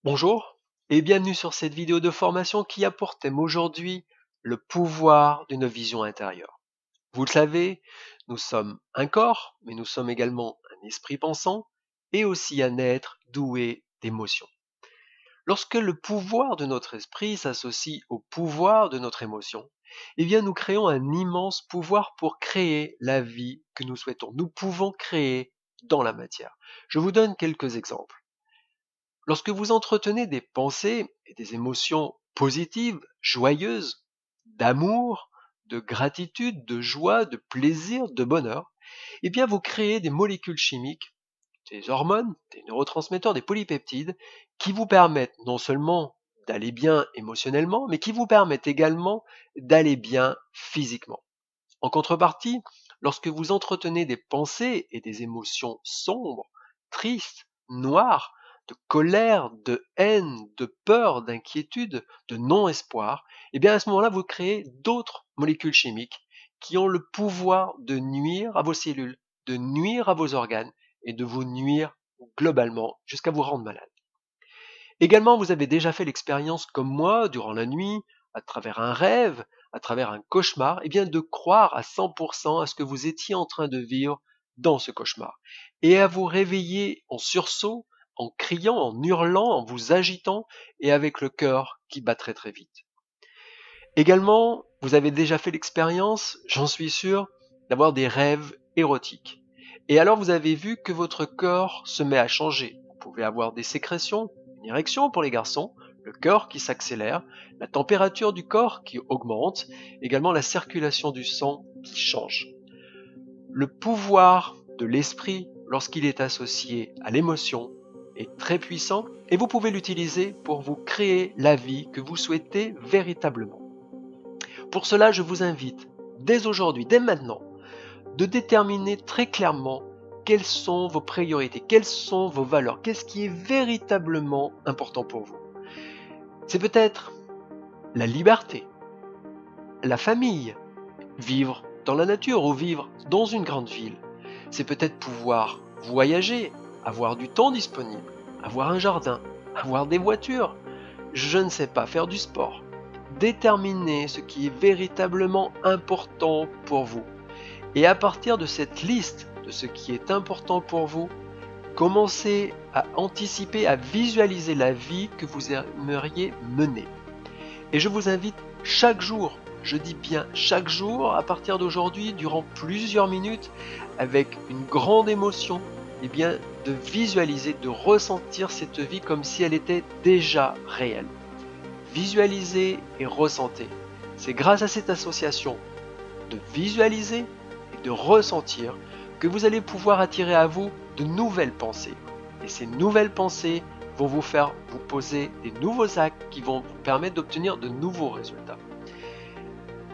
Bonjour et bienvenue sur cette vidéo de formation qui a pour thème aujourd'hui le pouvoir d'une vision intérieure. Vous le savez, nous sommes un corps, mais nous sommes également un esprit pensant et aussi un être doué d'émotions. Lorsque le pouvoir de notre esprit s'associe au pouvoir de notre émotion, eh bien nous créons un immense pouvoir pour créer la vie que nous souhaitons. Nous pouvons créer dans la matière. Je vous donne quelques exemples. Lorsque vous entretenez des pensées et des émotions positives, joyeuses, d'amour, de gratitude, de joie, de plaisir, de bonheur, eh bien vous créez des molécules chimiques, des hormones, des neurotransmetteurs, des polypeptides, qui vous permettent non seulement d'aller bien émotionnellement, mais qui vous permettent également d'aller bien physiquement. En contrepartie, lorsque vous entretenez des pensées et des émotions sombres, tristes, noires, de colère, de haine, de peur, d'inquiétude, de non-espoir, et bien à ce moment-là, vous créez d'autres molécules chimiques qui ont le pouvoir de nuire à vos cellules, de nuire à vos organes et de vous nuire globalement jusqu'à vous rendre malade. Également, vous avez déjà fait l'expérience comme moi, durant la nuit, à travers un rêve, à travers un cauchemar, et bien de croire à 100% à ce que vous étiez en train de vivre dans ce cauchemar. Et à vous réveiller en sursaut, en criant, en hurlant, en vous agitant, et avec le cœur qui bat très très vite. Également, vous avez déjà fait l'expérience, j'en suis sûr, d'avoir des rêves érotiques. Et alors vous avez vu que votre corps se met à changer. Vous pouvez avoir des sécrétions, une érection pour les garçons, le cœur qui s'accélère, la température du corps qui augmente, également la circulation du sang qui change. Le pouvoir de l'esprit, lorsqu'il est associé à l'émotion, est très puissant et vous pouvez l'utiliser pour vous créer la vie que vous souhaitez véritablement. Pour cela, je vous invite, dès aujourd'hui, dès maintenant, de déterminer très clairement quelles sont vos priorités, quelles sont vos valeurs, qu'est-ce qui est véritablement important pour vous. C'est peut-être la liberté, la famille, vivre dans la nature ou vivre dans une grande ville. C'est peut-être pouvoir voyager, avoir du temps disponible, avoir un jardin, avoir des voitures, je ne sais pas, faire du sport. Déterminez ce qui est véritablement important pour vous. Et à partir de cette liste de ce qui est important pour vous, commencez à anticiper, à visualiser la vie que vous aimeriez mener. Et je vous invite chaque jour, je dis bien chaque jour, à partir d'aujourd'hui, durant plusieurs minutes, avec une grande émotion, eh bien, de visualiser, de ressentir cette vie comme si elle était déjà réelle. Visualisez et ressentez. C'est grâce à cette association de visualiser et de ressentir que vous allez pouvoir attirer à vous de nouvelles pensées. Et ces nouvelles pensées vont vous faire vous poser des nouveaux actes qui vont vous permettre d'obtenir de nouveaux résultats.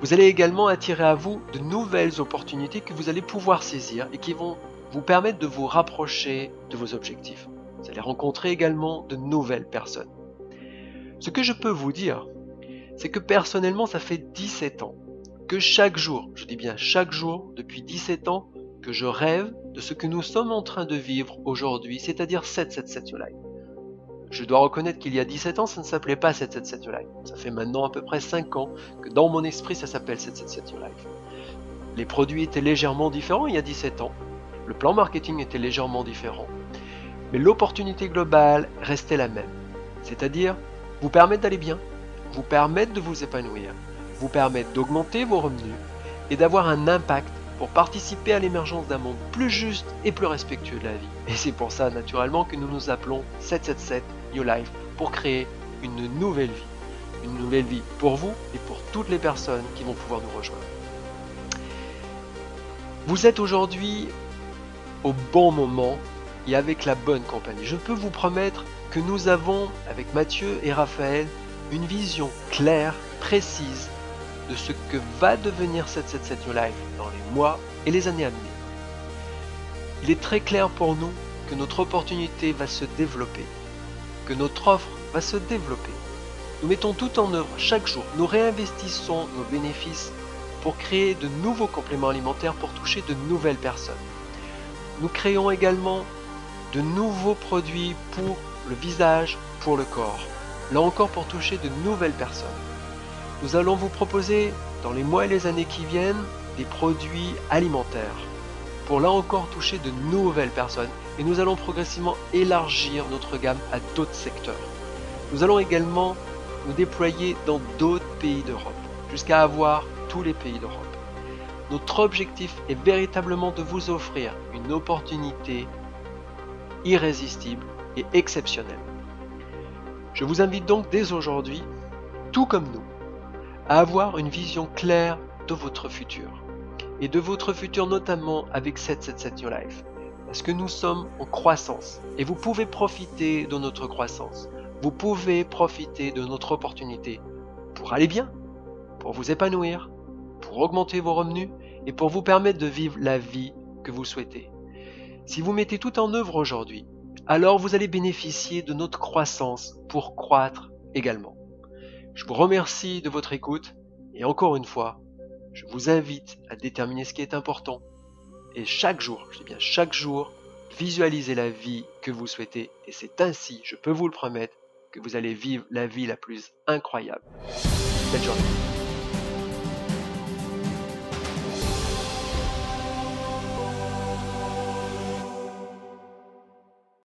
Vous allez également attirer à vous de nouvelles opportunités que vous allez pouvoir saisir et qui vont vous permettre de vous rapprocher de vos objectifs. Vous allez rencontrer également de nouvelles personnes. Ce que je peux vous dire, c'est que personnellement, ça fait 17 ans que chaque jour, je dis bien chaque jour, depuis 17 ans, que je rêve de ce que nous sommes en train de vivre aujourd'hui, c'est-à-dire 777 Your Life. Je dois reconnaître qu'il y a 17 ans, ça ne s'appelait pas 777 Your Life. Ça fait maintenant à peu près 5 ans que dans mon esprit, ça s'appelle 777 Your Life. Les produits étaient légèrement différents il y a 17 ans. Le plan marketing était légèrement différent. Mais l'opportunité globale restait la même. C'est-à-dire, vous permettre d'aller bien, vous permettre de vous épanouir, vous permettre d'augmenter vos revenus et d'avoir un impact pour participer à l'émergence d'un monde plus juste et plus respectueux de la vie. Et c'est pour ça naturellement que nous nous appelons 777 Your Life pour créer une nouvelle vie. Une nouvelle vie pour vous et pour toutes les personnes qui vont pouvoir nous rejoindre. Vous êtes aujourd'hui au bon moment et avec la bonne compagnie. Je peux vous promettre que nous avons, avec Mathieu et Raphaël, une vision claire, précise de ce que va devenir 777 Your Life dans les mois et les années à venir. Il est très clair pour nous que notre opportunité va se développer, que notre offre va se développer. Nous mettons tout en œuvre chaque jour, nous réinvestissons nos bénéfices pour créer de nouveaux compléments alimentaires pour toucher de nouvelles personnes. Nous créons également de nouveaux produits pour le visage, pour le corps, là encore pour toucher de nouvelles personnes. Nous allons vous proposer, dans les mois et les années qui viennent, des produits alimentaires, pour là encore toucher de nouvelles personnes, et nous allons progressivement élargir notre gamme à d'autres secteurs. Nous allons également nous déployer dans d'autres pays d'Europe, jusqu'à avoir tous les pays d'Europe. Notre objectif est véritablement de vous offrir une opportunité irrésistible et exceptionnelle. Je vous invite donc dès aujourd'hui, tout comme nous, à avoir une vision claire de votre futur. Et de votre futur notamment avec 777 New Life. Parce que nous sommes en croissance et vous pouvez profiter de notre croissance. Vous pouvez profiter de notre opportunité pour aller bien, pour vous épanouir, pour augmenter vos revenus et pour vous permettre de vivre la vie que vous souhaitez. Si vous mettez tout en œuvre aujourd'hui, alors vous allez bénéficier de notre croissance pour croître également. Je vous remercie de votre écoute et encore une fois, je vous invite à déterminer ce qui est important et chaque jour, je dis bien chaque jour, visualisez la vie que vous souhaitez et c'est ainsi, je peux vous le promettre, que vous allez vivre la vie la plus incroyable. Belle journée.